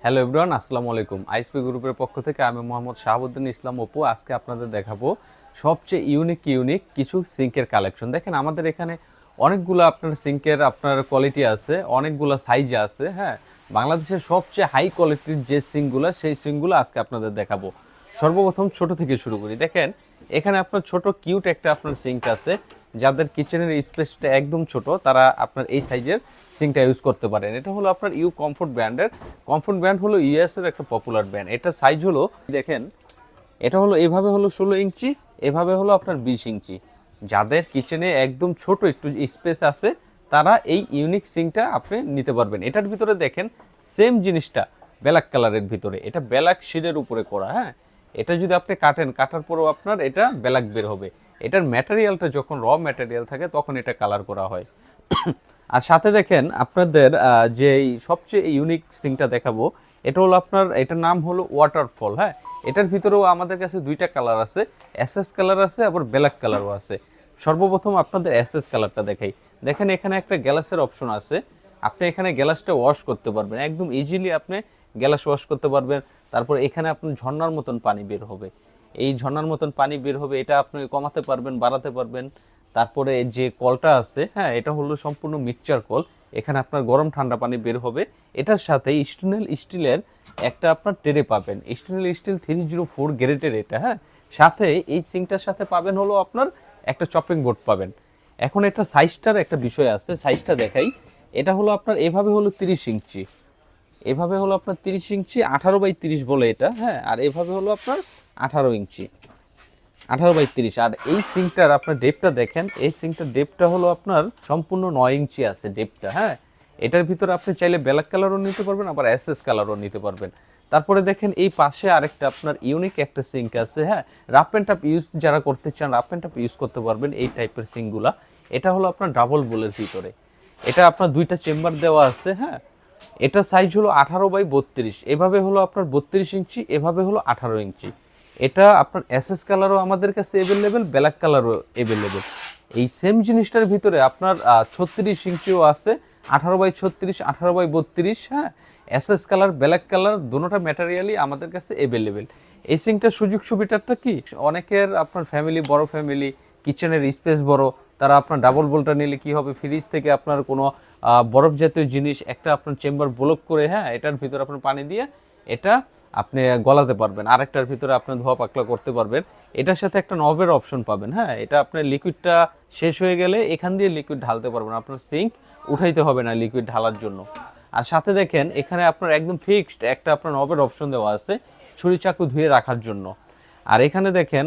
Hello everyone, আসসালামু আলাইকুম। ISP গ্রুপের পক্ষ থেকে আমি মোহাম্মদ শাহাবুদ্দিন ইসলাম অপু। আজকে আপনাদের দেখাবো সবচেয়ে ইউনিক কিছু সিঙ্কের কালেকশন। দেখেন আমাদের এখানে অনেকগুলো আপনার সিঙ্কের আপনার কোয়ালিটি আছে, অনেকগুলো সাইজ আছে। হ্যাঁ, বাংলাদেশের সবচেয়ে হাই কোয়ালিটির যে সিঙ্কগুলো, সেই সিঙ্কগুলো আজকে আপনাদের দেখাবো। সর্বপ্রথম ছোট থেকে শুরু করি। দেখেন এখানে আপনার ছোট কিউট একটা আপনার সিঙ্ক আছে। যাদের কিচেনের স্পেসটা একদম ছোট, তারা আপনার এই সাইজের সিঙ্কটা ইউজ করতে পারেন। এটা হলো আপনার ইউ কমফোর্ট ব্র্যান্ডের। কমফোর্ট ব্র্যান্ড হলো ইউএস এর একটা পপুলার ব্র্যান্ড। এটা সাইজ হলো, দেখেন এটা হলো এভাবে হলো 16 ইঞ্চি, এভাবে হলো আপনার 20 ইঞ্চি। যাদের কিচেনে একদম ছোট একটু স্পেস আছে, তারা এই ইউনিক সিঙ্কটা আপনি নিতে পারবেন। এটার ভিতরে দেখেন সেম জিনিসটা ব্ল্যাক কালারের ভিতরে, এটা ব্ল্যাক শিডের উপরে করা। হ্যাঁ, এটা যদি আপনি কাটার পরেও আপনার এটা ব্ল্যাক বের হবে। এটার ম্যাটেরিয়ালটা যখন র ম্যাটেরিয়াল থাকে তখন এটা কালার করা হয়। আর সাথে দেখেন আপনাদের যে সবচেয়ে ইউনিক সিঙ্কটা দেখাবো, এটা হলো আপনার, এটার নাম হলো ওয়াটারফল। হ্যাঁ, এটার ভিতরেও আমাদের কাছে দুইটা কালার আছে, এসএস কালার আছে, আবার ব্ল্যাক কালারও আছে। সর্বপ্রথম আপনাদের এসএস কালারটা দেখাই। দেখেন এখানে একটা গ্যালাসের অপশন আছে, আপনি এখানে গ্যালাসটা ওয়াশ করতে পারবেন, একদম ইজিলি আপনি গ্যালাস ওয়াশ করতে পারবেন। তারপর এখানে আপনার ঝর্ণার মতন পানি বের হবে, এই ঝর্ণার মতন পানি বের হবে, এটা আপনি কমাতে পারবেন, বাড়াতে পারবেন। তারপরে যে কলটা আছে, হ্যাঁ, এটা হলো সম্পূর্ণ মিক্সচার কল, এখানে আপনার গরম ঠান্ডা পানি বের হবে। এটার সাথে স্টেনলেস স্টিলের একটা আপনার ট্রে পাবেন, স্টেনলেস স্টিল 304 গ্রেডের এটা। হ্যাঁ, সাথে এই সিঙ্কটার সাথে পাবেন হলো আপনার একটা চপিং বোর্ড পাবেন। এখন এটা সাইজটার একটা বিষয় আছে, সাইজটা দেখাই। এটা হলো আপনার এভাবে হলো 30 ইঞ্চি, এভাবে হলো আপনার 30 ইঞ্চি, 18x30 বলে এটা। হ্যাঁ, আর এভাবে হলো আপনার 18 ইঞ্চি, 18x30। আর এই সিঙ্কটার আপনার ডেপটা দেখেন, এই সিঙ্কটার ডেপটা হলো আপনার সম্পূর্ণ 9 ইঞ্চি আছে ডেপটা। হ্যাঁ, এটার ভিতরে আপনি চাইলে ব্ল্যাক কালারও নিতে পারবেন, আবার এসএস কালারও নিতে পারবেন। তারপরে দেখেন এই পাশে আরেকটা আপনার ইউনিক একটা সিঙ্ক আছে। হ্যাঁ, রাফ অ্যান্ড টাফ ইউজ যারা করতে চান, রাফ অ্যান্ড টাফ ইউজ করতে পারবেন এই টাইপের সিঙ্কগুলা। এটা হলো আপনার ডাবল বোলের ভিতরে, এটা আপনার দুইটা চেম্বার দেওয়া আছে। হ্যাঁ, এটা সাইজ হলো 18x32, এভাবে হলো আপনার 32 ইঞ্চি, এভাবে হলো 18 ইঞ্চি। এটা আপনার এসএস কালারও আমাদের কাছে অ্যাভেলেবেল, ব্ল্যাক কালারও অ্যাভেলেবেল। এই সেম জিনিসটার ভিতরে আপনার 36 ইঞ্চিও আছে, 18x36, 18x32। হ্যাঁ, এসএস কালার, ব্ল্যাক কালার দুটোটা ম্যাটেরিয়ালই আমাদের কাছে অ্যাভেলেবেল। এই সিঙ্কটার সুযোগ সুবিধাটা কি, অনেকের আপনার ফ্যামিলি, বড় ফ্যামিলি, কিচেনের স্পেস বড়, তারা আপনার ডাবল বোলটা নিলে কি হবে, ফ্রিজ থেকে আপনার কোনো বরফ জাতীয় জিনিস একটা আপনার চেম্বার ব্লক করে, হ্যাঁ, এটার ভিতরে আপনার পানি দিয়ে এটা আপনি গলাতে পারবেন, আরেকটার ভিতরে আপনি ধোয়া পাকলা করতে পারবেন। এটার সাথে একটা নবের অপশন পাবেন। হ্যাঁ, এটা আপনার লিকুইডটা শেষ হয়ে গেলে এখান দিয়ে লিকুইড ঢালতে পারবেন, আপনার সিঙ্ক উঠাইতে হবে না লিকুইড ঢালার জন্য। আর সাথে দেখেন এখানে আপনার একদম ফিক্সড একটা আপনার নবের অপশন দেওয়া আছে ছুরি চাকু ধুয়ে রাখার জন্য। আর এখানে দেখেন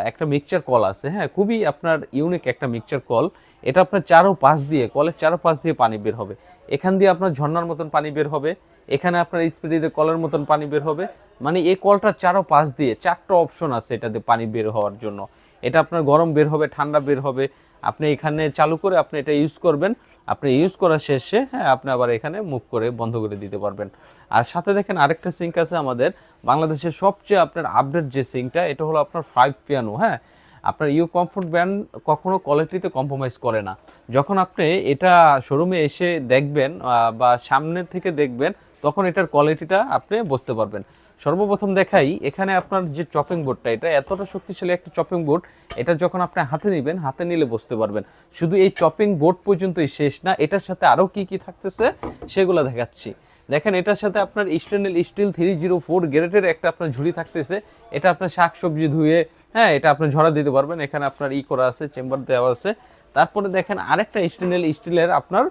একটা মিক্সচার কল আছে। হ্যাঁ, খুবই আপনার ইউনিক একটা মিক্সচার কল। এটা আপনার চারো পাশ দিয়ে, কলের চারো পাশ দিয়ে পানি বের হবে, এখান দিয়ে আপনার ঝর্ণার মতন পানি বের হবে, এখানে আপনার স্পিডে কলের মতন পানি বের হবে। মানে এই কলটার চারো পাশ দিয়ে 4টা অপশন আছে এটাতে পানি বের হওয়ার জন্য। এটা আপনার গরম বের হবে, ঠান্ডা বের হবে। আপনি এখানে চালু করে আপনি এটা ইউজ করবেন, আপনি ইউজ করার শেষে, হ্যাঁ, আপনি আবার এখানে মুভ করে বন্ধ করে দিতে পারবেন। আর সাথে দেখেন আরেকটা সিঙ্ক আছে আমাদের বাংলাদেশের সবচেয়ে আপনার আপডেট যে সিঙ্কটা, এটা হলো আপনার 5 পিয়ানো। হ্যাঁ, আপনার ইউ কমফোর্ট ব্র্যান্ড কখনো কোয়ালিটিতে কম্প্রোমাইজ করে না। যখন আপনি এটা শোরুমে এসে দেখবেন বা সামনে থেকে দেখবেন, তখন এটার কোয়ালিটিটা আপনি বুঝতে পারবেন। সর্বপ্রথম দেখাই, এখানে আপনার যে চপিং বোর্ডটা, এটা এতটা শক্তিশালী একটা চপিং বোর্ড, এটা যখন আপনি হাতে নেবেন, হাতে নিলে বুঝতে পারবেন। শুধু এই চপিং বোর্ড পর্যন্তই শেষ না, এটার সাথে আরও কি কি থাকতেছে সেগুলো দেখাচ্ছি। দেখেন এটার সাথে আপনার স্টেনলেস স্টিল 304 গ্রেডের একটা আপনার ঝুড়ি থাকতেছে, এটা আপনার শাক সবজি ধুয়ে, হ্যাঁ, এটা আপনি ঝরা দিতে পারবেন। এখানে আপনার করা আছে, চেম্বার দেওয়া আছে। তারপরে দেখেন আরেকটা স্টেনলেস স্টিলের আপনার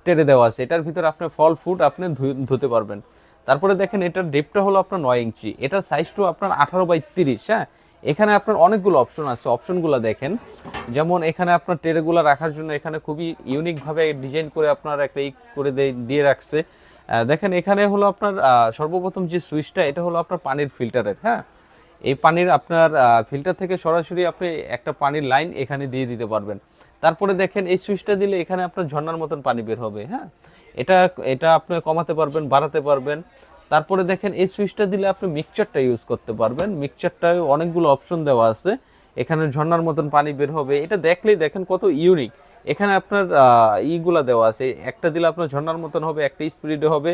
টেরে দেওয়া আছে, এটার ভিতরে আপনি ফল ফুড আপনি ধুতে পারবেন। তারপরে দেখেন এটার ডেপটা হলো আপনার 9 ইঞ্চি, এটার সাইজটাও আপনার 18x30। হ্যাঁ, এখানে আপনার অনেকগুলো অপশন আছে, অপশনগুলো দেখেন। যেমন এখানে আপনার টেরেগুলো রাখার জন্য এখানে খুবই ইউনিকভাবে ডিজাইন করে আপনার একটা করে দিয়ে রাখছে। দেখেন এখানে হলো আপনার সর্বপ্রথম যে সুইচটা, এটা হলো আপনার পানির ফিল্টারের। হ্যাঁ, এই পানির আপনার ফিল্টার থেকে সরাসরি আপনি একটা পানির লাইন এখানে দিয়ে দিতে পারবেন। তারপরে দেখেন এই সুইচটা দিলে এখানে আপনার ঝর্ণার মতন পানি বের হবে। হ্যাঁ, এটা এটা আপনি কমাতে পারবেন, বাড়াতে পারবেন। তারপরে দেখেন এই সুইচটা দিলে আপনি মিক্সচারটা ইউজ করতে পারবেন, মিক্সচারটায় অনেকগুলো অপশন দেওয়া আছে, এখানে ঝর্ণার মতন পানি বের হবে। এটা দেখলেই দেখেন কত ইউনিক। এখানে আপনার ইগুলা দেওয়া আছে, একটা দিলে আপনার ঝর্ণার মতন হবে, একটা স্পিডে হবে,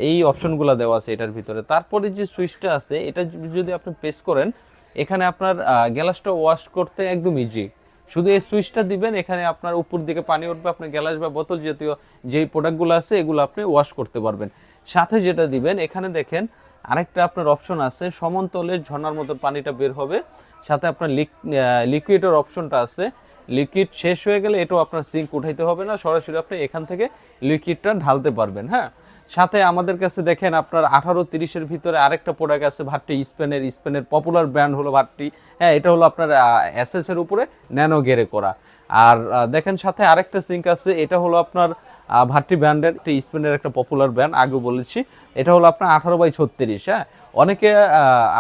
এই অপশনগুলো দেওয়া আছে এটার ভিতরে। তারপরে যে সুইচটা আছে এটা যদি আপনি প্রেস করেন, এখানে আপনার গ্যালাসটা ওয়াশ করতে একদম ইজি। শুধু এই সুইচটা দিবেন, এখানে আপনার উপর দিকে পানি উঠবে, আপনার গ্যালাস বা বোতল জাতীয় যেই প্রোডাক্টগুলো আছে এগুলো আপনি ওয়াশ করতে পারবেন। সাথে যেটা দিবেন, এখানে দেখেন আরেকটা আপনার অপশন আছে, সমতলে ঝর্ণার মতো পানিটা বের হবে। সাথে আপনার লিকুইডের অপশনটা আছে, লিকুইড শেষ হয়ে গেলে এটাও আপনার সিঙ্ক উঠাইতে হবে না, সরাসরি আপনি এখান থেকে লিকুইডটা ঢালতে পারবেন। হ্যাঁ, সাথে আমাদের কাছে দেখেন আপনার 18-30-এর ভিতরে আরেকটা প্রোডাক্ট আছে ভাট্টি স্পেনের পপুলার ব্র্যান্ড হলো ভাট্টি। হ্যাঁ, এটা হলো আপনার এসএস এর উপরে ন্যানো গেরে করা। আর দেখেন সাথে আরেকটা সিঙ্ক আছে, এটা হলো আপনার ভাট্টি ব্র্যান্ডের, স্পেনের একটা পপুলার ব্র্যান্ড, আগে বলেছি। এটা হলো আপনার 18x36। হ্যাঁ, অনেকে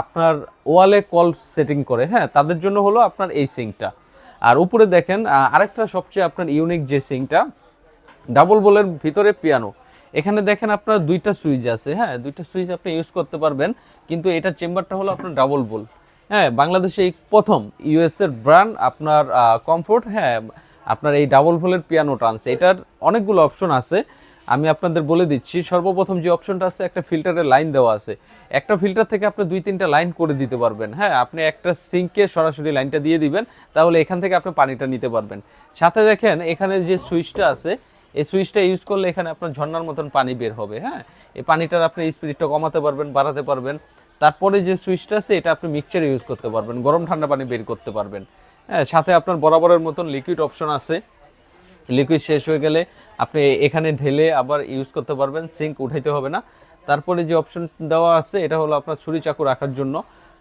আপনার ওয়ালে কল সেটিং করে, হ্যাঁ, তাদের জন্য হলো আপনার এই সিঙ্কটা। আর উপরে দেখেন আরেকটা সবচেয়ে আপনার ইউনিক যে সিঙ্কটা, ডাবল বোলের ভিতরে পিয়ানো। এখানে দেখেন আপনার দুইটা সুইচ আছে, হ্যাঁ, দুইটা সুইচ আপনি ইউজ করতে পারবেন, কিন্তু এটা চেম্বারটা হলো আপনার ডাবল বোল। হ্যাঁ, বাংলাদেশে এই প্রথম ইউএস এর ব্র্যান্ড আপনার কমফোর্ট, হ্যাঁ, আপনার এই ডাবল বোলের পিয়ানোটা আনছে। এটার অনেকগুলো অপশন আছে, আমি আপনাদের বলে দিচ্ছি। সর্বপ্রথম যে অপশনটা আছে, একটা ফিল্টারের লাইন দেওয়া আছে, একটা ফিল্টার থেকে আপনি 2-3টা লাইন করে দিতে পারবেন। হ্যাঁ, আপনি একটা সিঙ্কে সরাসরি লাইনটা দিয়ে দিবেন, তাহলে এখান থেকে আপনি পানিটা নিতে পারবেন। সাথে দেখেন এখানে যে সুইচটা আছে, এই সুইচটা ইউজ করলে এখানে আপনার ঝর্ণার মতন পানি বের হবে। হ্যাঁ, এই পানিটার আপনি স্পিডটা কমাতে পারবেন, বাড়াতে পারবেন। তারপরে যে সুইচটা আছে এটা আপনি মিক্সচারে ইউজ করতে পারবেন, গরম ঠান্ডা পানি বের করতে পারবেন। হ্যাঁ, সাথে আপনার বরাবরের মতন লিকুইড অপশন আছে, লিকুইড শেষ হয়ে গেলে আপনি এখানে ঢেলে আবার ইউজ করতে পারবেন, সিঙ্ক উঠাইতে হবে না। তারপরে যে অপশন দেওয়া আছে এটা হলো আপনার ছুরি চাকু রাখার জন্য।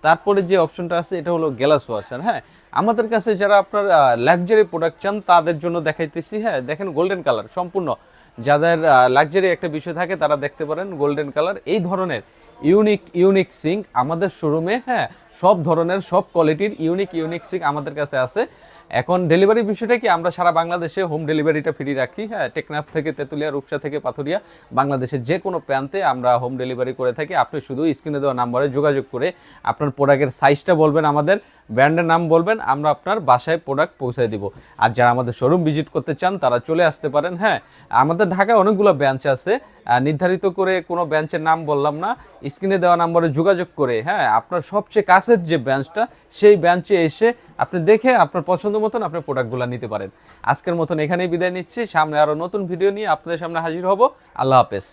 তারপরে যে অপশনটা আছে এটা হলো গ্লাস ওয়াশার। হ্যাঁ, আমাদের কাছে যারা আপনার লাক্সারি প্রোডাক্ট চান তাদের জন্য দেখাইতেছি। হ্যাঁ, দেখেন গোল্ডেন কালার সম্পূর্ণ, যাদের লাক্সারি একটা বিষয় থাকে তারা দেখতে পারেন গোল্ডেন কালার। এই ধরনের ইউনিক সিঙ্ক আমাদের শোরুমে, হ্যাঁ, সব ধরনের সব কোয়ালিটির ইউনিক সিঙ্ক আমাদের কাছে আছে। এখন ডেলিভারি বিষয়টা কি, আমরা সারা বাংলাদেশে হোম ডেলিভারিটা ফ্রি রাখি। হ্যাঁ, টেকনাফ থেকে তেতুলিয়া, রূপসা থেকে পাথুরিয়া, বাংলাদেশের যে কোনো প্রান্তে আমরা হোম ডেলিভারি করে থাকি। আপনি শুধু স্ক্রিনে দেওয়া নাম্বারে যোগাযোগ করে আপনার প্রোডাক্টের সাইজটা বলবেন, আমাদের ব্র্যান্ডের নাম বলবেন, আমরা আপনার বাসায় প্রোডাক্ট পৌঁছে দিব। আর যারা আমাদের শোরুম ভিজিট করতে চান তারা চলে আসতে পারেন। হ্যাঁ, আমাদের ঢাকায় অনেকগুলো ব্রাঞ্চ আছে, নির্ধারিত করে কোনো ব্রাঞ্চের নাম বললাম না, স্ক্রিনে দেওয়া নাম্বারে যোগাযোগ করে, হ্যাঁ, আপনার সবচেয়ে কাছের যে ব্রাঞ্চটা সেই ব্রাঞ্চে এসে আপনি দেখে আপনার পছন্দ মতন আপনি প্রোডাক্টগুলো নিতে পারেন। আজকের মতন এখানেই বিদায় নিচ্ছি, সামনে আরো নতুন ভিডিও নিয়ে আপনাদের সামনে হাজির হব। আল্লাহ হাফেজ।